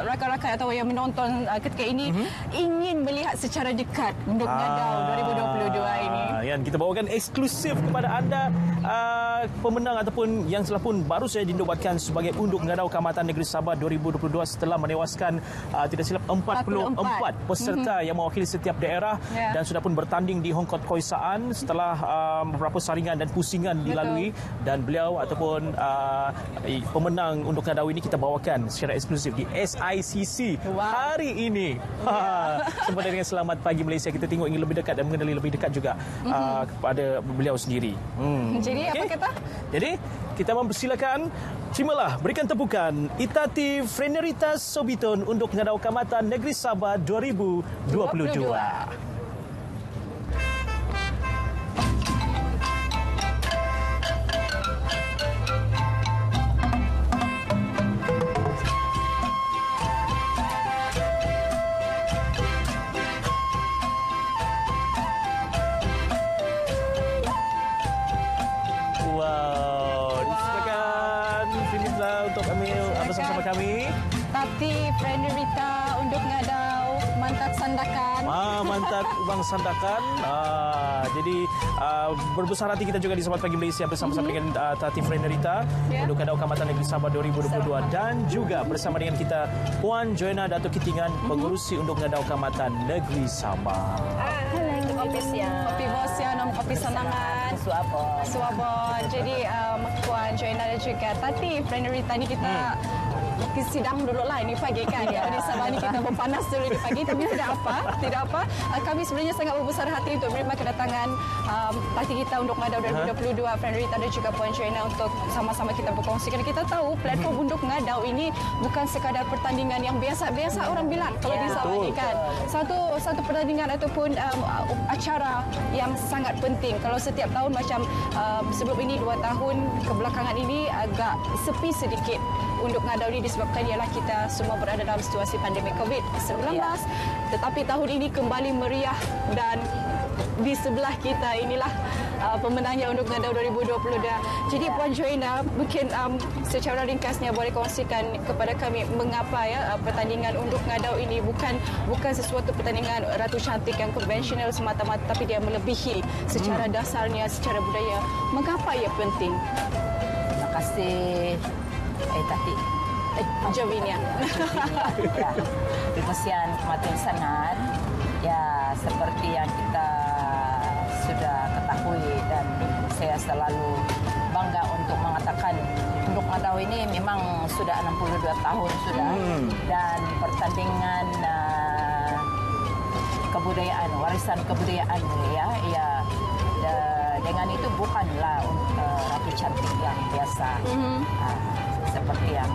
rakan-rakan atau yang menonton ketika ini ingin melihat secara dekat Unduk Ngadau 2022 ini. Yang kita bawakan eksklusif kepada anda pemenang ataupun yang telah pun baru saja dinobatkan sebagai Unduk Ngadau Kaamatan Negeri Sabah 2022 setelah menewaskan tidak silap 44 peserta yang mewakili setiap daerah dan sudah pun bertanding di Hong Kong Khoi Saan setelah beberapa saringan dan pusingan dilalui. Dan beliau ataupun pemenang Unduk Ngadau ini kita bawakan secara eksklusif di SICC hari ini. Sempena dengan Selamat Pagi Malaysia, kita tengok ingin lebih dekat dan mengenali lebih dekat juga kepada beliau sendiri. Jadi apa kata? Jadi kita mempersilakan, terimalah, berikan tepukan Itati Freneritas Sobiton Unduk Ngadau Kaamatan Negeri Sabah 2022. Untuk kami bersama kami Tati Freneritas Unduk Ngadau Mantat Sandakan. Mantap Bang Sandakan. Jadi berbesar hati kita juga di Selamat Pagi Malaysia bersama-sama dengan Tati Freneritas Unduk Ngadau Kaamatan Negeri Sabah 2022 dan juga bersama dengan kita Puan Joanna Datuk Kitingan pengurusi Unduk Ngadau Kaamatan Negeri Sabah. Kopi siang. Kopi bosian, kopi senangan. Suabon. Jadi Puan Joanna dan juga Tati Freneritas ni kita sidang dulu lah ini pagi kan. Di Sabah ni kita berpanas dulu di pagi, tapi tidak apa. Kami sebenarnya sangat berbesar hati untuk menerima kedatangan parti kita Unduk Ngadau 2022, Freneritas dan juga Puan Joanna untuk sama-sama kita berkongsi. Kerana kita tahu platform Unduk Ngadau ini bukan sekadar pertandingan yang biasa-biasa orang bilang kalau di Sabah ni kan. Satu pertandingan ataupun acara yang sangat penting. Kalau setiap tahun macam sebelum ini 2 tahun kebelakangan ini agak sepi sedikit Unduk Ngadau ini disebabkan ialah kita semua berada dalam situasi pandemik COVID-19. Tetapi tahun ini kembali meriah dan di sebelah kita inilah pemenangnya Unduk Ngadau 2022. Jadi Puan Joanna, mungkin secara ringkasnya boleh kongsikan kepada kami mengapa pertandingan Unduk Ngadau ini bukan sesuatu pertandingan Ratu Cantik yang konvensional semata-mata, tapi dia melebihi secara dasarnya, secara budaya. Mengapa ia penting? Terima kasih Tati. Jovinia. Ya, kesian kematian sangat. Ya, seperti yang kita sudah ketahui dan saya selalu bangga untuk mengatakan Unduk Ngadau ini memang sudah 62 tahun sudah dan pertandingan kebudayaan, warisan kebudayaan dengan itu bukanlah Ratu Cantik yang biasa. Seperti yang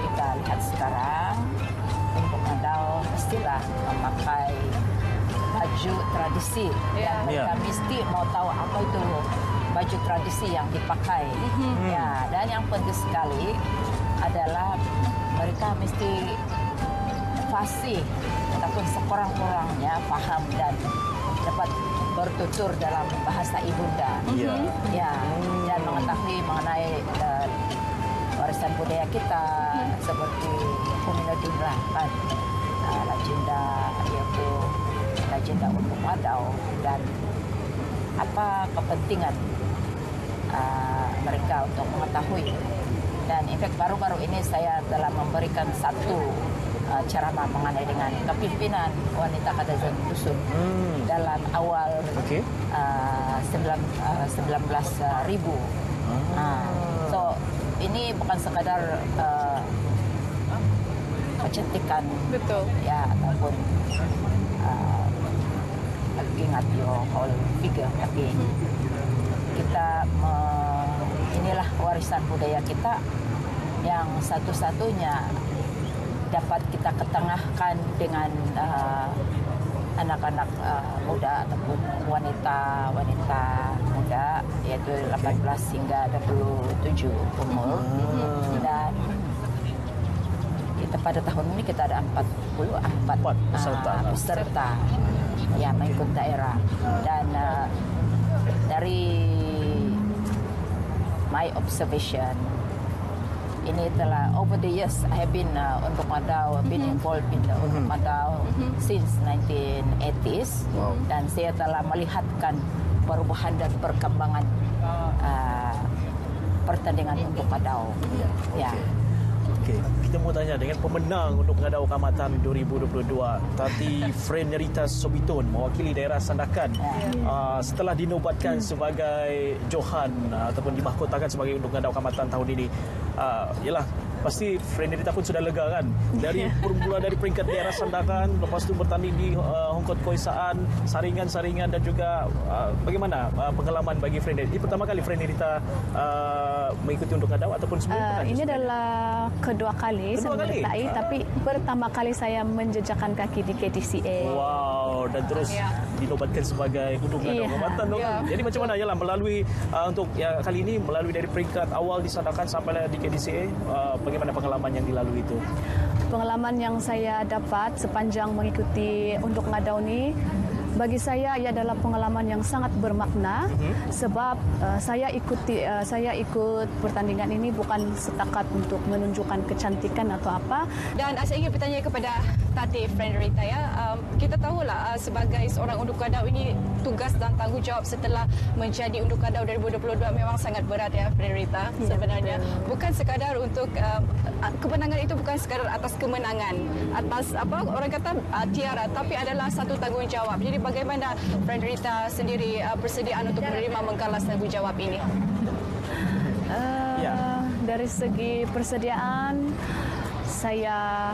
kita lihat sekarang, Unduk Ngadau mestilah memakai baju tradisi dan mereka mesti mau tahu apa itu baju tradisi yang dipakai. Ya, dan yang penting sekali adalah mereka mesti fasih ataupun sekurang-kurangnya paham dan dapat bertutur dalam bahasa ibunda. Dan mengetahui mengenai warisan budaya kita seperti Kuminodin lah kan, legenda Unduk Ngadau dan apa kepentingan mereka untuk mengetahui. Dan in fact baru-baru ini saya telah memberikan satu ceramah mengenai dengan kepimpinan wanita Kadazan Dusun dalam awal 19.000. So ini bukan sekadar kecantikan, ya, ataupun ingat your whole figure, tapi kita inilah warisan budaya kita yang satu-satunya dapat kita ketengahkan dengan anak-anak muda ataupun wanita muda, yaitu 18 hingga 27 umur. Dan kita pada tahun ini kita ada 44 peserta yang mengikut daerah. Dan dari my observation, ini telah over the years I have been Unduk Madau been involved in the Unduk Madau since 1980s dan saya telah melihatkan perubahan dan perkembangan pertandingan Unduk Madau. Ya. Okey, kita mau tanya dengan pemenang Unduk Ngadau Kaamatan 2022, Tati Freneritas Sobiton mewakili daerah Sandakan. Setelah dinobatkan sebagai Johan ataupun dimahkotakan sebagai Unduk Ngadau Kaamatan tahun ini, yalah pasti Freneritas pun sudah lega kan dari bermula dari peringkat daerah Sandakan, lepas tu bertanding di Hongkot Koisaan, saringan-saringan dan juga bagaimana pengalaman bagi Freneritas? Ini pertama kali Freneritas mengikuti Unduk Ngadau ataupun sebelum ini adalah kedua kali saya menyertai, tapi pertama kali saya menjejakkan kaki di KDCA. Wow, dan terus dinobatkan sebagai Unduk Ngadau Kaamatan. Jadi macam mana yalah melalui untuk kali ini melalui dari peringkat awal di Sandakan sampai di KDCA, bagaimana pengalaman yang dilalui itu? Pengalaman yang saya dapat sepanjang mengikuti Unduk Ngadau ini, bagi saya ia adalah pengalaman yang sangat bermakna sebab saya ikut pertandingan ini bukan setakat untuk menunjukkan kecantikan atau apa. Dan saya ingin bertanya kepada Tati Freneritas kita tahulah sebagai seorang Unduk Ngadau ini tugas dan tanggungjawab setelah menjadi Unduk Ngadau 2022 memang sangat berat Freneritas sebenarnya. Bukan sekadar untuk kemenangan itu bukan sekadar atas kemenangan, atas orang kata tiara, tapi adalah satu tanggungjawab. Jadi bagaimana Freneritas sendiri persediaan untuk menerima menggalas tanggungjawab ini? Dari segi persediaan, saya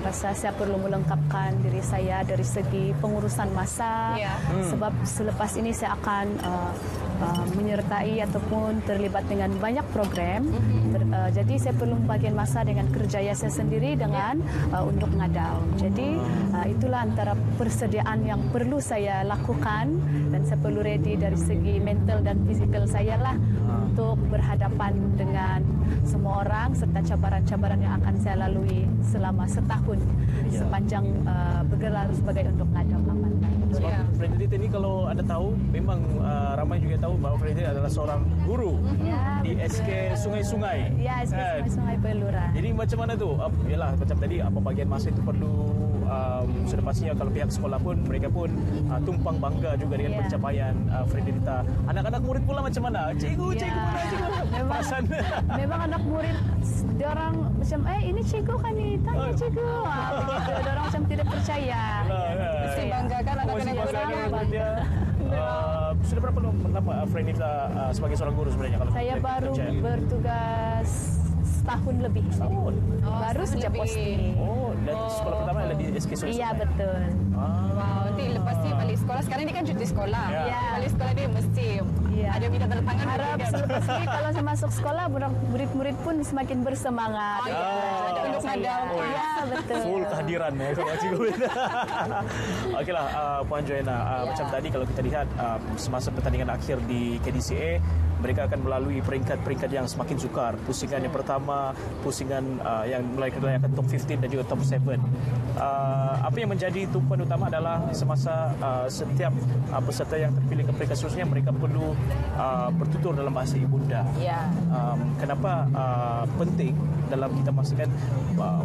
rasa saya perlu melengkapkan diri saya dari segi pengurusan masa, sebab selepas ini saya akan menyertai ataupun terlibat dengan banyak program. Jadi saya perlu membagikan masa dengan kerjaya saya sendiri dengan Unduk Ngadau. Jadi itulah antara persediaan yang perlu saya lakukan, dan saya perlu ready dari segi mental dan fizikal saya lah untuk berhadapan dengan semua orang serta cabaran-cabaran yang akan saya lalui selama setahun sepanjang bergelar sebagai Unduk Ngadau Kaamatan. Freneritas ini kalau anda tahu, memang ramai juga tahu bahawa Freneritas adalah seorang guru di SK Sungai-Sungai. Ya, SK Sungai-Sungai Belura. Jadi macam mana tu? Yalah, macam tadi pembagian masa itu perlu sudah pastinya kalau pihak sekolah pun mereka pun tumpang bangga juga dengan pencapaian Freneritas. Anak-anak murid pula macam mana? Cikgu mana cikgu? Memang anak murid dia orang macam ini cikgu kan ni, tanya cikgu. Begitu, dia orang macam tidak percaya. Mesti banggakan anak-anak dia. Sudah berapa lama Freneritas sebagai seorang guru sebenarnya? Kalau saya baru bertugas setahun lebih. Setahun? Baru sejak posting. Dan sekolah pertama adalah di SK Sungai. Iya, betul. Wow, nanti lepas ni balik sekolah. Sekarang ni kan cuti sekolah. Balik sekolah ni mesti ada minta tanda tangan. Harap selepas ini kalau saya masuk sekolah, murid-murid pun semakin bersemangat. Ada Unduk Ngadau. Ya, betul. Full kehadiran sama cikgu. Okeylah, Puan Joanna, macam tadi kalau kita lihat semasa pertandingan akhir di KDCA, mereka akan melalui peringkat-peringkat yang semakin sukar. Pusingan yang pertama, pusingan yang mulai kelayakan top 15 dan juga top 7. Apa yang menjadi tumpuan utama adalah semasa setiap peserta yang terpilih ke peringkat seterusnya, mereka perlu bertutur dalam bahasa ibunda. Kenapa penting dalam kita memastikan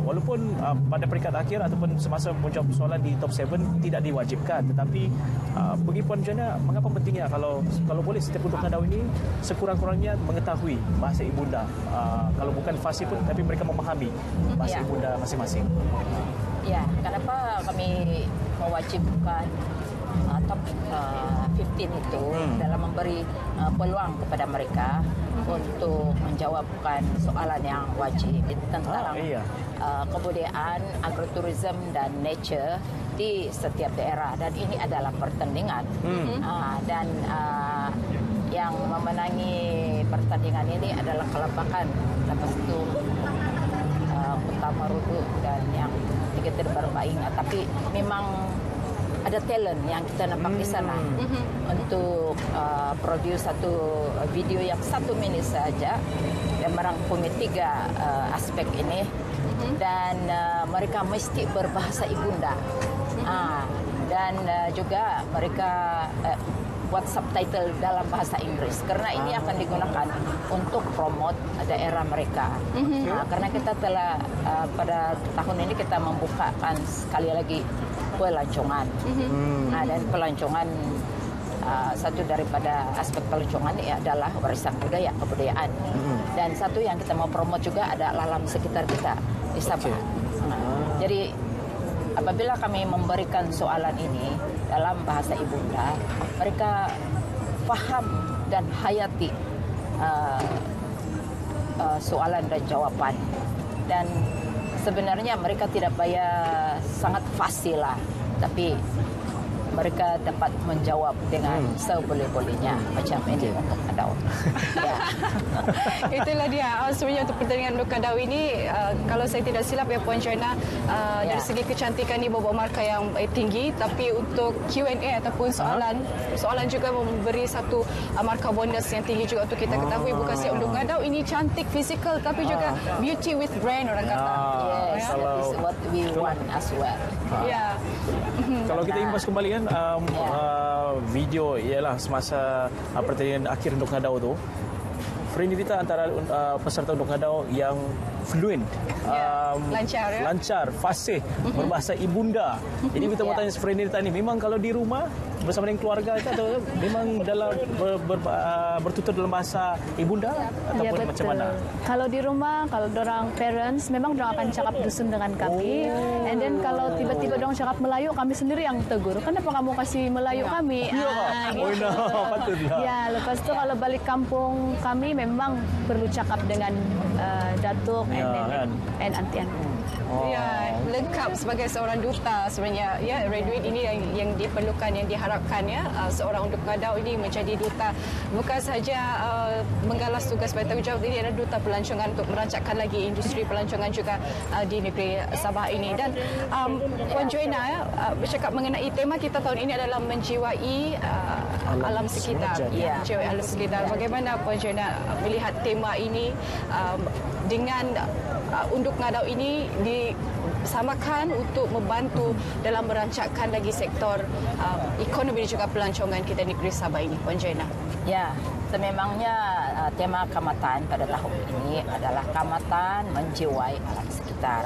walaupun pada peringkat akhir ataupun semasa menjawab soalan di top 7 tidak diwajibkan, tetapi bagi Puan Joanna, mengapa pentingnya kalau boleh setiap Unduk Ngadau ini sekurang-kurangnya mengetahui bahasa ibunda, kalau bukan fasih pun tapi mereka memahami bahasa ibunda masing-masing. Ya, kenapa kami mewajibkan top 15 itu dalam memberi peluang kepada mereka untuk menjawabkan soalan yang wajib tentang kebudayaan, agroturism dan nature di setiap daerah, dan ini adalah pertandingan dan yang memenangi pertandingan ini adalah Kelabakan, lepas itu Kota Marudu dan yang kita berbaing. Tapi memang ada talent yang kita nampak di sana untuk produce satu video yang 1 minit saja yang merangkumi 3 aspek ini, dan mereka mesti berbahasa ibunda dan juga mereka buat subtitle dalam bahasa Inggris karena ini akan digunakan untuk promote daerah mereka. Karena kita telah pada tahun ini kita membukakan sekali lagi pelancongan. Dan pelancongan satu daripada aspek pelancongan adalah warisan budaya, kebudayaan. Dan satu yang kita mau promote juga ada alam sekitar kita di Sabah. Jadi apabila kami memberikan soalan ini dalam bahasa ibunda, mereka faham dan hayati soalan dan jawaban. Dan sebenarnya mereka tidak bayar sangat fasih lah, tapi mereka dapat menjawab dengan seboleh-bolehnya macam ini untuk Kadau. Itulah dia. Sebenarnya untuk pertandingan untuk Kadau ini, kalau saya tidak silap ya Puan Joanna, dari segi kecantikan ini bawa markah yang tinggi, tapi untuk Q&A ataupun soalan juga memberi satu markah bonus yang tinggi juga untuk kita ketahui bukan saja untuk Kadau ini cantik fizikal tapi juga beauty with brain orang kata. Yes, that is what we want as well. Ya. Kalau kita imbas kembali kan video ialah semasa pertandingan akhir untuk Kadau tu, Friendly Rita antara peserta untuk Kadau yang fluent, lancar, fasih, berbahasa ibunda. Jadi kita mau tanya Friendly Rita ni, memang kalau di rumah bersama dengan keluarga itu atau memang dalam bertutur dalam bahasa ibunda ataupun macam mana? Kalau di rumah, kalau dorang parents memang dorang akan cakap dusun dengan kami. And then kalau tiba-tiba dorang cakap Melayu, kami sendiri yang tegur. Kenapa kamu kasih Melayu kami? Gitu. Patutlah. Ya, lepas tu kalau balik kampung kami memang perlu cakap dengan datuk and antian. Ya, lengkap sebagai seorang duta sebenarnya. Ya, Redwood ini yang diperlukan, yang diharapkan ya. Seorang untuk Kadau ini menjadi duta bukan sahaja menggalas tugas bertanggungjawab, ini adalah duta pelancongan untuk merancangkan lagi industri pelancongan juga di negeri Sabah ini. Dan Puan Joanna bercakap mengenai tema kita tahun ini adalah menjiwai alam sekitar. Menjiwai alam sekitar. Bagaimana Puan Joanna melihat tema ini dengan untuk Kadau ini disamakan untuk membantu dalam merancangkan lagi sektor ekonomi dan juga pelancongan kita di negeri Sabah ini, Puan Joanna? Ya, sememangnya tema Kamatan pada tahun ini adalah Kamatan menjiwai alam sekitar.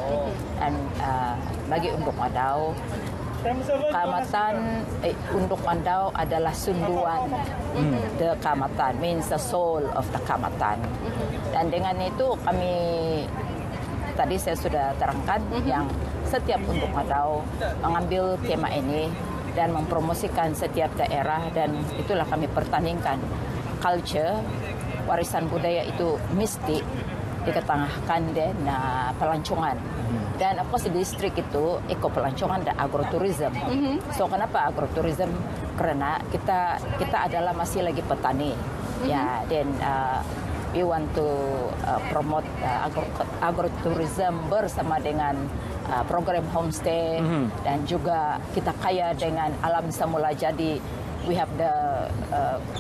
Dan bagi untuk Kadau, Kamatan untuk Kadau adalah sunduan the Kamatan, means the soul of the Kamatan. Dan dengan itu kami tadi saya sudah terangkan yang setiap untuk Kadau mengambil tema ini dan mempromosikan setiap daerah, dan itulah kami pertandingkan culture, warisan budaya itu mesti diketengahkan dengan pelancongan. Dan of course distrik itu eko pelancongan dan agroturism. So kenapa agroturism? Karena kita adalah masih lagi petani. Ya, dan we want to promote agroturism bersama dengan program homestay dan juga kita kaya dengan alam semula. Jadi we have the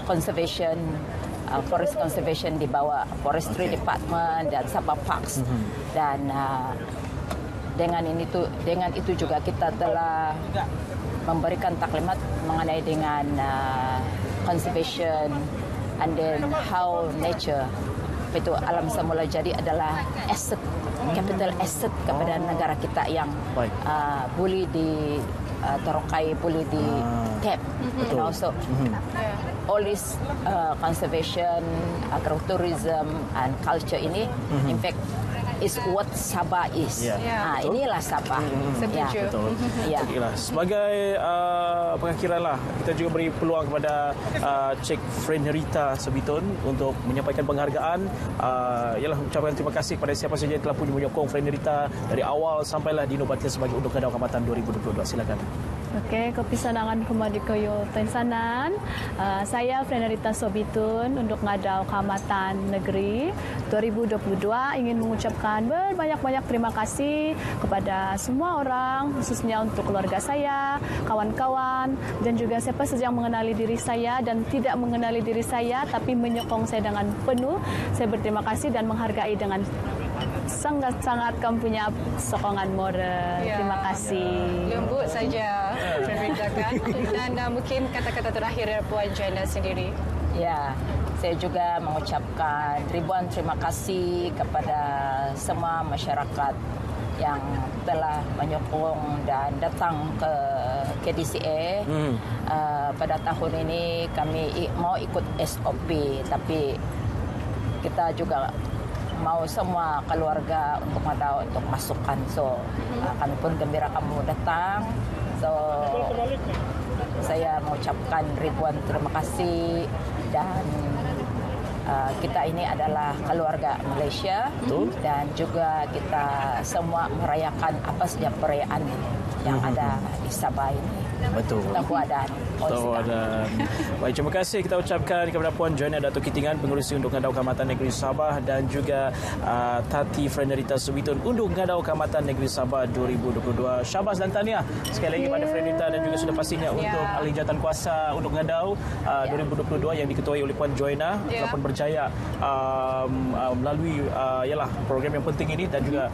conservation, forest conservation di bawah forestry department dan Sabah Parks. Dan dengan itu juga kita telah memberikan taklimat mengenai dengan conservation and then how nature itu alam semula jadi adalah asset, capital asset kepada negara kita yang boleh di terokai, boleh di tap. And also all this conservation, agrotourism and culture ini in fact is what Sabah is. Inilah Sabah. Setuju. Betul. Okeylah. Sebagai pengakhiran lah, kita juga beri peluang kepada Cik Friendly Rita Sebitun untuk menyampaikan penghargaan. Ialah ucapan terima kasih kepada siapa sahaja yang telah punya menyokong Friendly Rita dari awal sampailah dinobatkan sebagai Undang Kadau Kamatan 2022. Silakan. Okey, kepisanangan kumadikoyo tensanan. Saya Friendly Rita Sobitun untuk Kadau Kamatan Negeri 2022 ingin mengucapkan berbanyak-banyak terima kasih kepada semua orang, khususnya untuk keluarga saya, kawan-kawan dan juga siapa saja yang mengenali diri saya dan tidak mengenali diri saya tapi menyokong saya dengan penuh. Saya berterima kasih dan menghargai dengan sangat kamu punya sokongan moral. Ya. Terima kasih. Lembut saja Friend Rita kan. Dan mungkin kata-kata terakhir dari Puan Joanna sendiri. Ya, saya juga mengucapkan ribuan terima kasih kepada semua masyarakat yang telah menyokong dan datang ke KDCA. Pada tahun ini kami mau ikut SOP, tapi kita juga mau semua keluarga untuk ada untuk masukan. So, kami pun gembira kamu datang. So, saya mengucapkan ribuan terima kasih dan kita ini adalah keluarga Malaysia. Betul. Dan juga kita semua merayakan apa saja perayaan yang ada di Sabah ini. Betul. Tahuadan. Tahuadan. Baik, terima kasih kita ucapkan kepada Puan Joanna Datuk Kitingan, Pengerusi Undang Ngadau Kaamatan Negeri Sabah, dan juga Tati Friendarita Subitun, Undang Ngadau Kaamatan Negeri Sabah 2022. Syabas dan tahniah sekali lagi pada Friendarita dan juga sudah pastinya untuk ahli jawatan kuasa Undang Ngadau 2022 yang diketuai oleh Puan Joanna telah pun berjaya melalui program yang penting ini dan juga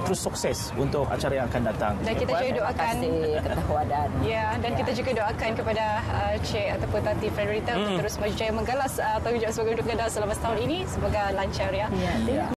terus sukses untuk acara yang akan datang. Dan kita juga doakan ketahuadan. Ya, dan kita juga doakan kepada Cik ataupun Tati Friendarita untuk terus maju jaya menggalas tanggungjawab sebagai Undang Ngadau selama setahun ini. Semoga lancar ya.